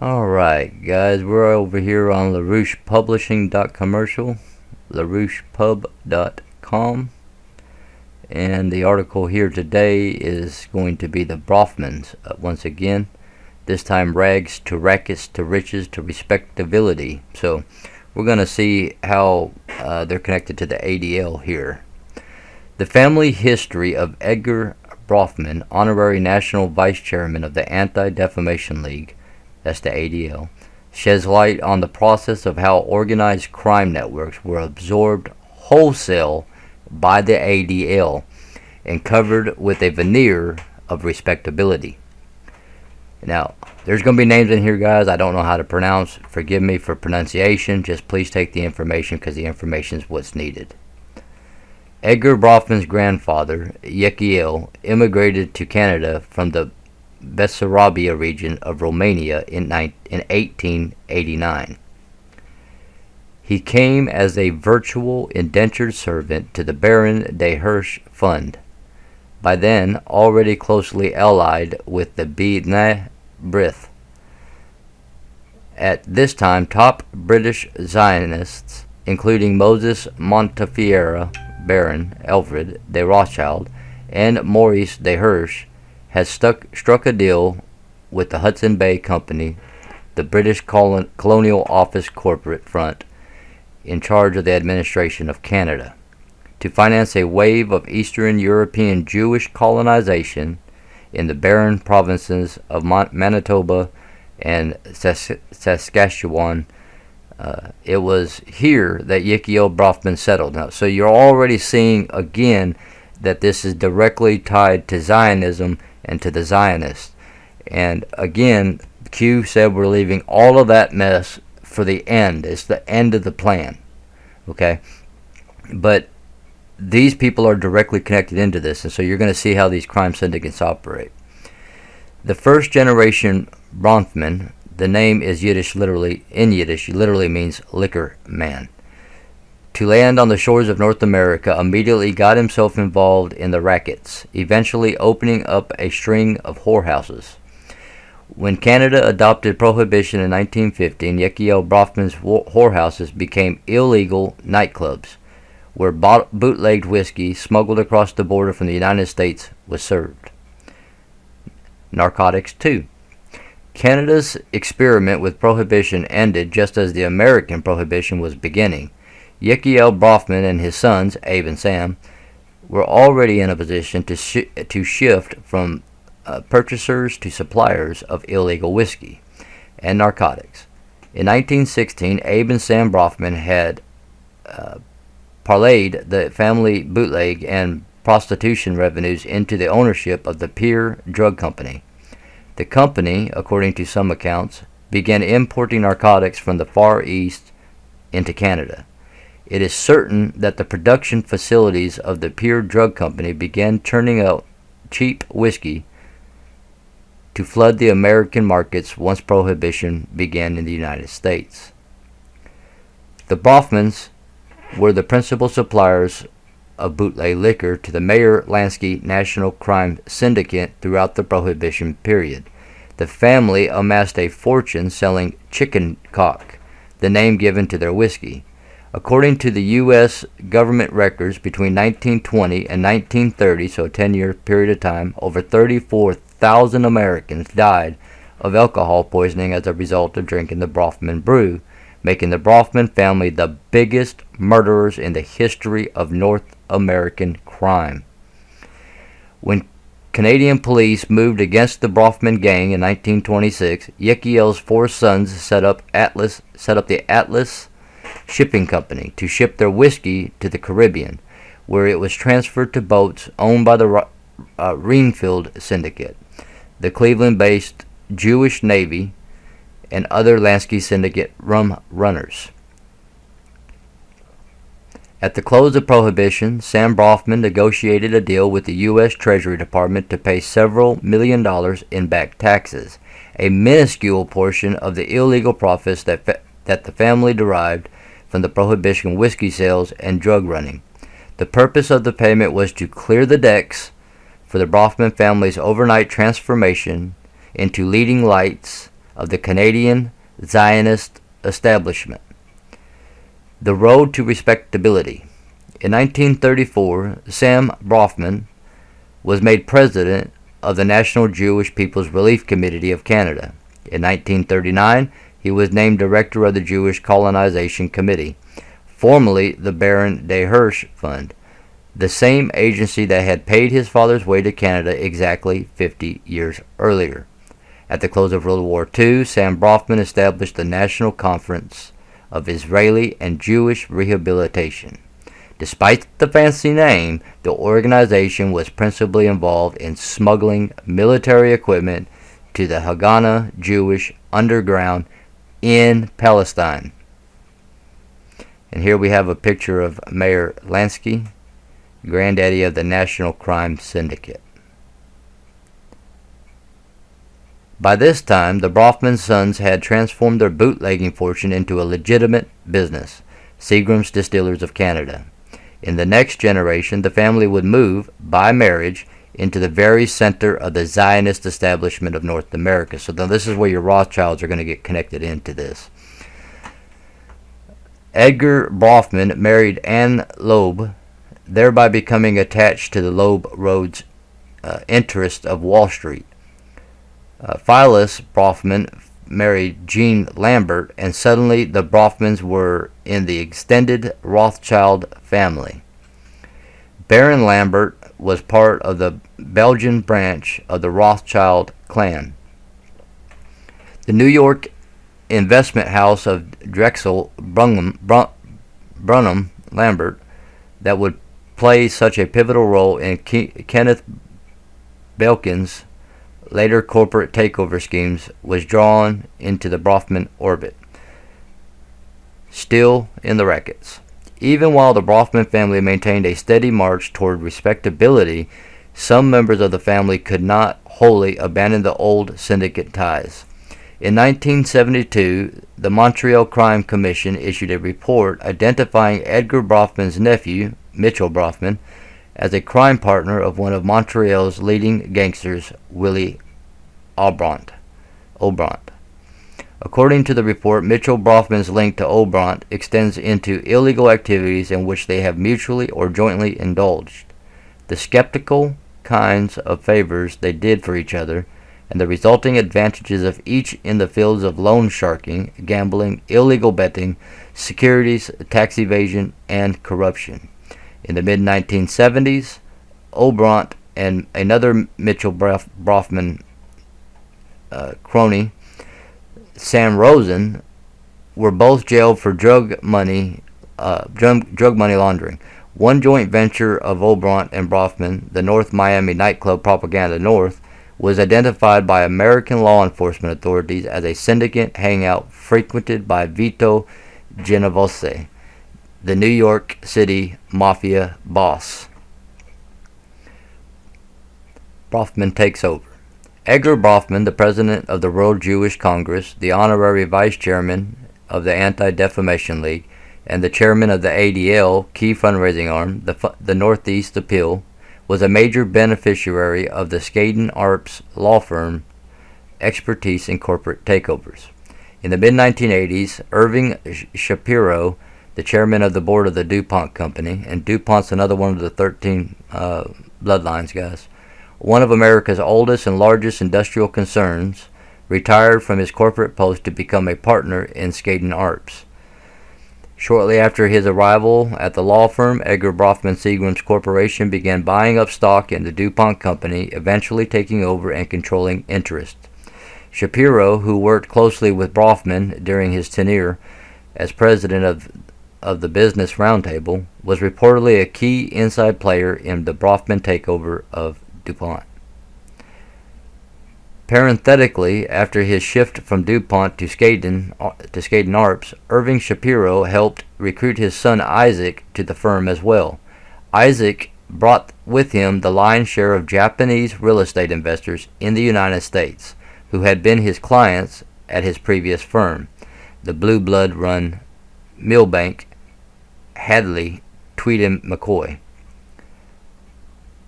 Alright, guys, we're over here on LaRouchePublishing.commercial, LaRouchePub.com, and the article here today is going to be the Bronfmans once again. This time, rags to rackets to riches to respectability. So, we're going to see how they're connected to the ADL here. The family history of Edgar Bronfman, honorary national vice chairman of the Anti-Defamation League, that's the ADL, sheds light on the process of how organized crime networks were absorbed wholesale by the ADL and covered with a veneer of respectability. Now, there's going to be names in here, guys, I don't know how to pronounce. Forgive me for pronunciation. Just please take the information because the information is what's needed. Edgar Bronfman's grandfather, Yechiel, immigrated to Canada from the Bessarabia region of Romania in 1889. He came as a virtual indentured servant to the Baron de Hirsch Fund, by then already closely allied with the B'nai B'rith. At this time, top British Zionists, including Moses Montefiore, Baron Alfred de Rothschild, and Maurice de Hirsch, had struck a deal with the Hudson Bay Company, the British Colonial Office corporate front in charge of the administration of Canada, to finance a wave of Eastern European Jewish colonization in the barren provinces of Manitoba and Saskatchewan. It was here that Yechiel Bronfman settled. Now, so you're already seeing again that this is directly tied to Zionism and to the Zionists. And again, Q said we're leaving all of that mess for the end. It's the end of the plan. Okay? But these people are directly connected into this, and so you're going to see how these crime syndicates operate. The first generation Bronfman, the name is literally means liquor man, to land on the shores of North America, immediately got himself involved in the rackets, eventually opening up a string of whorehouses. When Canada adopted prohibition in 1915, Yechiel Bronfman's whorehouses became illegal nightclubs, where bootlegged whiskey smuggled across the border from the United States was served. Narcotics too. Canada's experiment with prohibition ended just as the American prohibition was beginning. Yechiel Bronfman and his sons, Abe and Sam, were already in a position to shift from purchasers to suppliers of illegal whiskey and narcotics. In 1916, Abe and Sam Bronfman had parlayed the family bootleg and prostitution revenues into the ownership of the Peer Drug Company. The company, according to some accounts, began importing narcotics from the Far East into Canada. It is certain that the production facilities of the Peer Drug Company began turning out cheap whiskey to flood the American markets once prohibition began in the United States. The Bronfmans were the principal suppliers of bootleg liquor to the Mayer Lansky National Crime Syndicate throughout the Prohibition period. The family amassed a fortune selling chicken cock, the name given to their whiskey. According to the U.S. government records, between 1920 and 1930, so a 10-year period of time, over 34,000 Americans died of alcohol poisoning as a result of drinking the Bronfman brew, making the Bronfman family the biggest murderers in the history of North American crime. When Canadian police moved against the Bronfman gang in 1926, Yechiel's four sons set up the Atlas Shipping Company to ship their whiskey to the Caribbean, where it was transferred to boats owned by the Reinfield Syndicate, the Cleveland-based Jewish Navy, and other Lansky Syndicate rum runners. At the close of Prohibition, Sam Bronfman negotiated a deal with the U.S. Treasury Department to pay several $1 million in back taxes, a minuscule portion of the illegal profits that the family derived from the Prohibition whiskey sales and drug running. The purpose of the payment was to clear the decks for the Bronfman family's overnight transformation into leading lights of the Canadian Zionist establishment. The road to respectability. In 1934, Sam Bronfman was made president of the National Jewish People's Relief Committee of Canada. In 1939, he was named director of the Jewish Colonization Committee, formerly the Baron de Hirsch Fund, the same agency that had paid his father's way to Canada exactly 50 years earlier. At the close of World War II, Sam Bronfman established the National Conference of Israeli and Jewish Rehabilitation. Despite the fancy name, the organization was principally involved in smuggling military equipment to the Haganah Jewish underground in Palestine. And here we have a picture of Mayor Lansky, granddaddy of the National Crime Syndicate. By this time, the Bronfman sons had transformed their bootlegging fortune into a legitimate business, Seagram's Distillers of Canada. In the next generation, the family would move, by marriage, into the very center of the Zionist establishment of North America. So now this is where your Rothschilds are going to get connected into this. Edgar Bronfman married Anne Loeb, thereby becoming attached to the Loeb Rhodes interest of Wall Street. Phyllis Bronfman married Jean Lambert, and suddenly the Bronfmans were in the extended Rothschild family. Baron Lambert was part of the Belgian branch of the Rothschild clan. The New York investment house of Drexel Brunham Lambert, that would play such a pivotal role in Kenneth Belkin's later corporate takeover schemes, was drawn into the Bronfman orbit. Still in the rackets. Even while the Bronfman family maintained a steady march toward respectability, some members of the family could not wholly abandon the old syndicate ties. In 1972, the Montreal Crime Commission issued a report identifying Edgar Bronfman's nephew, Mitchell Bronfman, as a crime partner of one of Montreal's leading gangsters, Willie Aubrant. According to the report, Mitchell Bronfman's link to Aubrant extends into illegal activities in which they have mutually or jointly indulged, the skeptical kinds of favors they did for each other, and the resulting advantages of each in the fields of loan sharking, gambling, illegal betting, securities, tax evasion, and corruption. In the mid-1970s, Aubrant and another Mitchell Bronfman crony, Sam Rosen, were both jailed for drug money laundering. One joint venture of Aubrant and Bronfman, the North Miami nightclub Propaganda North, was identified by American law enforcement authorities as a syndicate hangout frequented by Vito Genovese, the New York City Mafia boss. Bronfman takes over. Edgar Bronfman, the president of the World Jewish Congress, the honorary vice chairman of the Anti-Defamation League, and the chairman of the ADL, key fundraising arm, the Northeast Appeal, was a major beneficiary of the Skadden Arps law firm expertise in corporate takeovers. In the mid-1980s, Irving Shapiro, the chairman of the board of the DuPont Company, and DuPont's another one of the 13 bloodlines, guys, one of America's oldest and largest industrial concerns, retired from his corporate post to become a partner in Skadden Arps. Shortly after his arrival at the law firm, Edgar Bronfman Seagram's Corporation began buying up stock in the DuPont Company, eventually taking over and controlling interest. Shapiro, who worked closely with Bronfman during his tenure as president of the Business Roundtable, was reportedly a key inside player in the Bronfman takeover of DuPont. Parenthetically, after his shift from DuPont to Skadden Arps, Irving Shapiro helped recruit his son Isaac to the firm as well. Isaac brought with him the lion's share of Japanese real estate investors in the United States, who had been his clients at his previous firm, the Blue Blood-run Milbank, Hadley, Tweed & McCoy.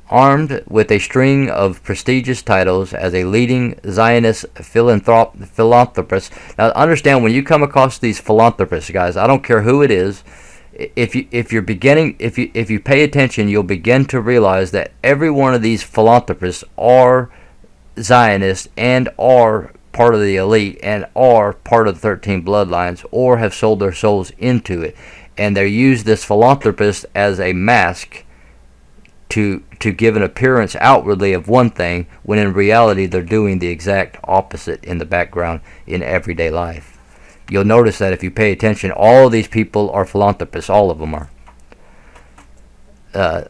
Armed with a string of prestigious titles as a leading Zionist philanthropist. Now, understand, when you come across these philanthropists, guys, I don't care who it is. If you pay attention, you'll begin to realize that every one of these philanthropists are Zionists and are part of the elite and are part of the 13 bloodlines, or have sold their souls into it, and they use this philanthropist as a mask to give an appearance outwardly of one thing, when in reality they're doing the exact opposite in the background in everyday life. You'll notice that if you pay attention, all of these people are philanthropists. All of them are.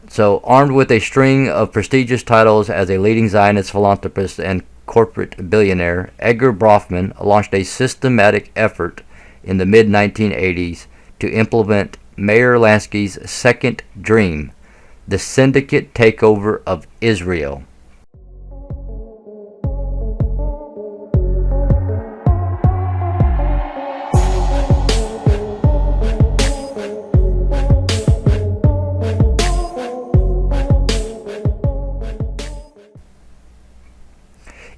So, armed with a string of prestigious titles as a leading Zionist philanthropist and corporate billionaire, Edgar Bronfman launched a systematic effort in the mid-1980s to implement Meyer Lansky's second dream, the syndicate takeover of Israel.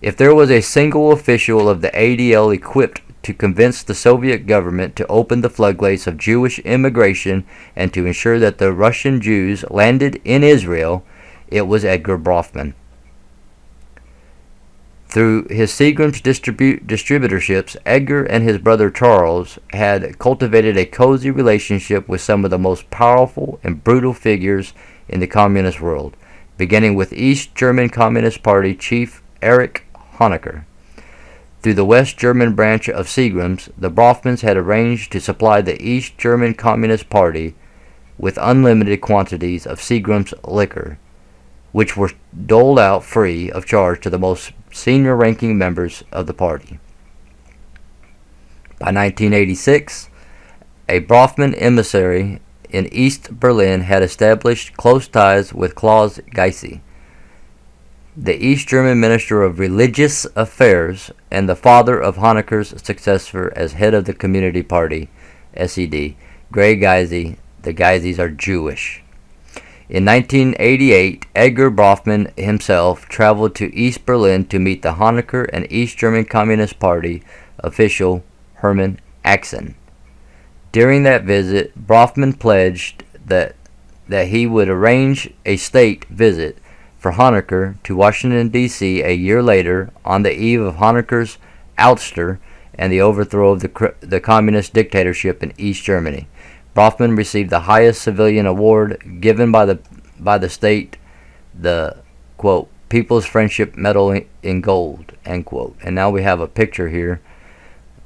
If there was a single official of the ADL equipped to convince the Soviet government to open the floodgates of Jewish immigration and to ensure that the Russian Jews landed in Israel, it was Edgar Bronfman. Through his Seagram's distributorships, Edgar and his brother Charles had cultivated a cozy relationship with some of the most powerful and brutal figures in the communist world, beginning with East German Communist Party chief Erich Honecker. Through the West German branch of Seagram's, the Bronfmans had arranged to supply the East German Communist Party with unlimited quantities of Seagram's liquor, which were doled out free of charge to the most senior-ranking members of the party. By 1986, a Bronfman emissary in East Berlin had established close ties with Klaus Gysi, the East German Minister of Religious Affairs and the father of Honecker's successor as head of the Community Party, SED, Gray Gysi. The Gysis are Jewish. In 1988, Edgar Bronfman himself traveled to East Berlin to meet the Honecker and East German Communist Party official Hermann Axen. During that visit, Bronfman pledged that he would arrange a state visit for Honecker to Washington, D.C. a year later, on the eve of Honecker's ouster and the overthrow of the communist dictatorship in East Germany. Bronfman received the highest civilian award given by the state, the, quote, People's Friendship Medal in Gold, end quote. And now we have a picture here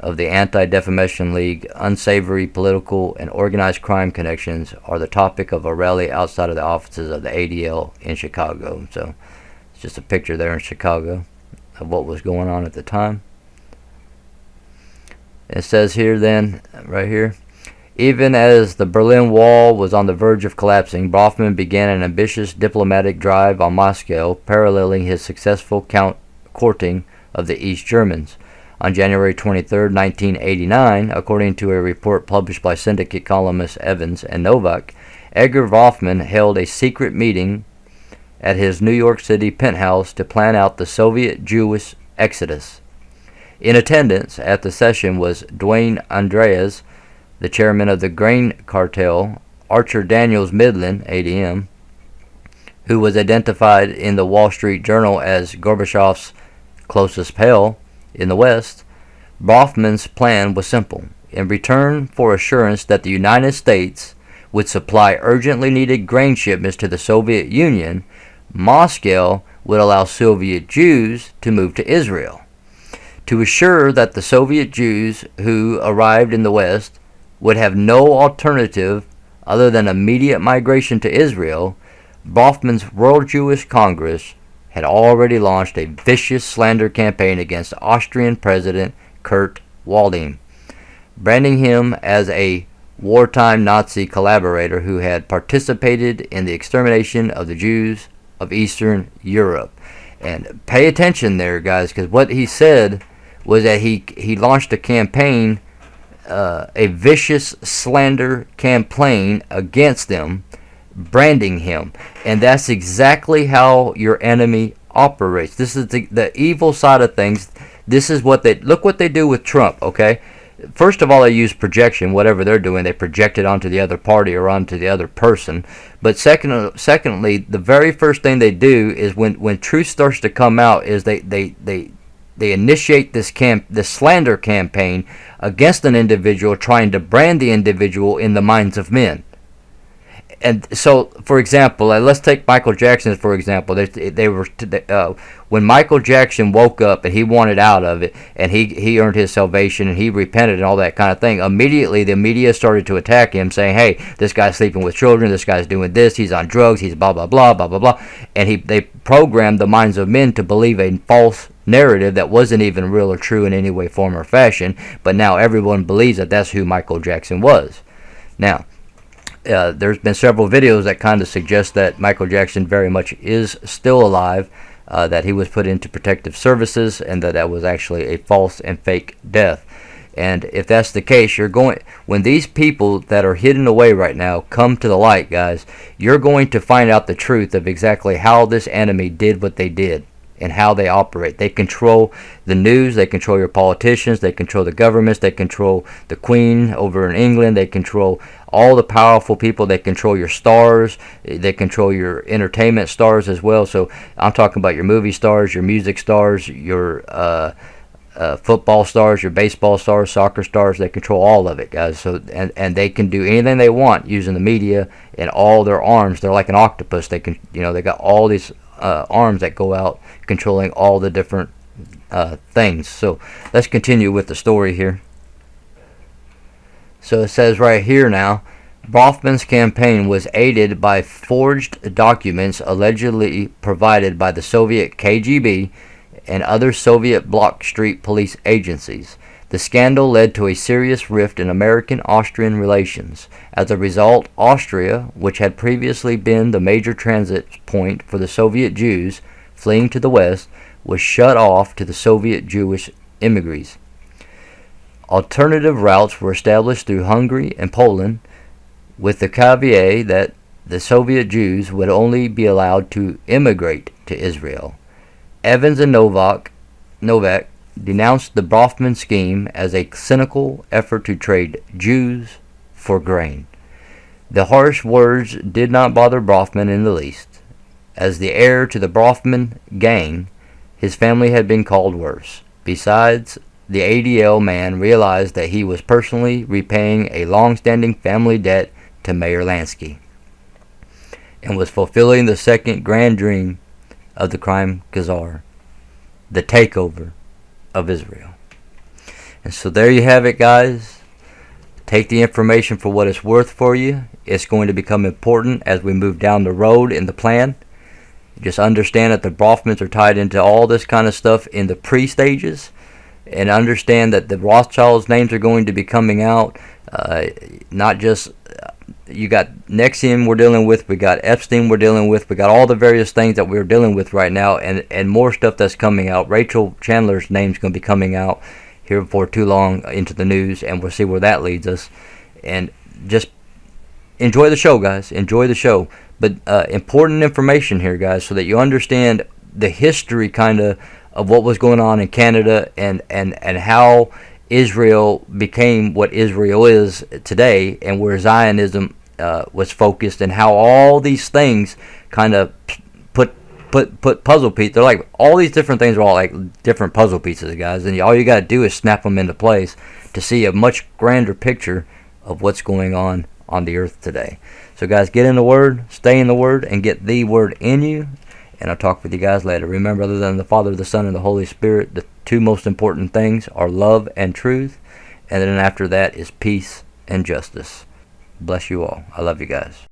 of the Anti-Defamation League. Unsavory political and organized crime connections are the topic of a rally outside of the offices of the ADL in Chicago. So it's just a picture there in Chicago of what was going on at the time. It says here then, right here, even as the Berlin Wall was on the verge of collapsing, Bronfman began an ambitious diplomatic drive on Moscow, paralleling his successful courting of the East Germans. On January 23, 1989, according to a report published by syndicate columnists Evans and Novak, Edgar Bronfman held a secret meeting at his New York City penthouse to plan out the Soviet Jewish exodus. In attendance at the session was Dwayne Andreas, the chairman of the grain cartel, Archer Daniels Midland, ADM, who was identified in the Wall Street Journal as Gorbachev's closest pal in the West. Bronfman's plan was simple. In return for assurance that the United States would supply urgently needed grain shipments to the Soviet Union, Moscow would allow Soviet Jews to move to Israel. To assure that the Soviet Jews who arrived in the West would have no alternative other than immediate migration to Israel, Bronfman's World Jewish Congress had already launched a vicious slander campaign against Austrian President Kurt Waldheim, branding him as a wartime Nazi collaborator who had participated in the extermination of the Jews of Eastern Europe. And pay attention there, guys, because what he said was that he launched a campaign, a vicious slander campaign against them, branding him. And that's exactly how your enemy operates. This is the evil side of things. This is what look what they do with Trump, okay? First of all, they use projection. Whatever they're doing, they project it onto the other party or onto the other person. But secondly, the very first thing they do is when truth starts to come out, is they initiate this slander campaign against an individual, trying to brand the individual in the minds of men. And so, for example, let's take Michael Jackson for example. When Michael Jackson woke up and he wanted out of it, and he earned his salvation and he repented and all that kind of thing, immediately the media started to attack him, saying, "Hey, this guy's sleeping with children. This guy's doing this. He's on drugs. He's blah blah blah blah blah blah." And they programmed the minds of men to believe a false narrative that wasn't even real or true in any way, form, or fashion. But now everyone believes that that's who Michael Jackson was. Now, there's been several videos that kind of suggest that Michael Jackson very much is still alive, that he was put into protective services, and that was actually a false and fake death. And if that's the case, when these people that are hidden away right now come to the light, guys, you're going to find out the truth of exactly how this enemy did what they did and how they operate. They control the news, they control your politicians, they control the governments, they control the Queen over in England, they control all the powerful people, they control your stars, they control your entertainment stars as well. So I'm talking about your movie stars, your music stars, your football stars, your baseball stars, soccer stars. They control all of it, guys. So and they can do anything they want using the media and all their arms. They're like an octopus. They can, they got all these arms that go out controlling all the different things. So let's continue with the story here. So it says right here now, Bronfman's campaign was aided by forged documents allegedly provided by the Soviet KGB and other Soviet Bloc Street police agencies. The scandal led to a serious rift in American-Austrian relations. As a result, Austria, which had previously been the major transit point for the Soviet Jews fleeing to the West, was shut off to the Soviet Jewish immigrants. Alternative routes were established through Hungary and Poland, with the caveat that the Soviet Jews would only be allowed to immigrate to Israel. Evans and Novak denounced the Bronfman scheme as a cynical effort to trade Jews for grain. The harsh words did not bother Bronfman in the least. As the heir to the Bronfman gang, his family had been called worse. Besides, the ADL man realized that he was personally repaying a long-standing family debt to Mayor Lansky and was fulfilling the second grand dream of the crime czar, the takeover of Israel. And so there you have it, guys. Take the information for what it's worth for you. It's going to become important as we move down the road in the plan. Just understand that the Bronfmans are tied into all this kind of stuff in the pre-stages, and understand that the Rothschilds' names are going to be coming out. Not just, you got Nexium we're dealing with, we got Epstein we're dealing with, we got all the various things that we're dealing with right now, and more stuff that's coming out. Rachel Chandler's name's going to be coming out here before too long into the news, and we'll see where that leads us. And just enjoy the show, guys. Enjoy the show. But important information here, guys, so that you understand the history kind of what was going on in Canada, and how Israel became what Israel is today, and where Zionism was focused, and how all these things kind of put puzzle pieces. They're like, all these different things are all like different puzzle pieces, guys, and all you got to do is snap them into place to see a much grander picture of what's going on the earth today. So guys, get in the Word, stay in the Word, and get the Word in you. And I'll talk with you guys later. Remember, other than the Father, the Son, and the Holy Spirit, the two most important things are love and truth. And then after that is peace and justice. Bless you all. I love you guys.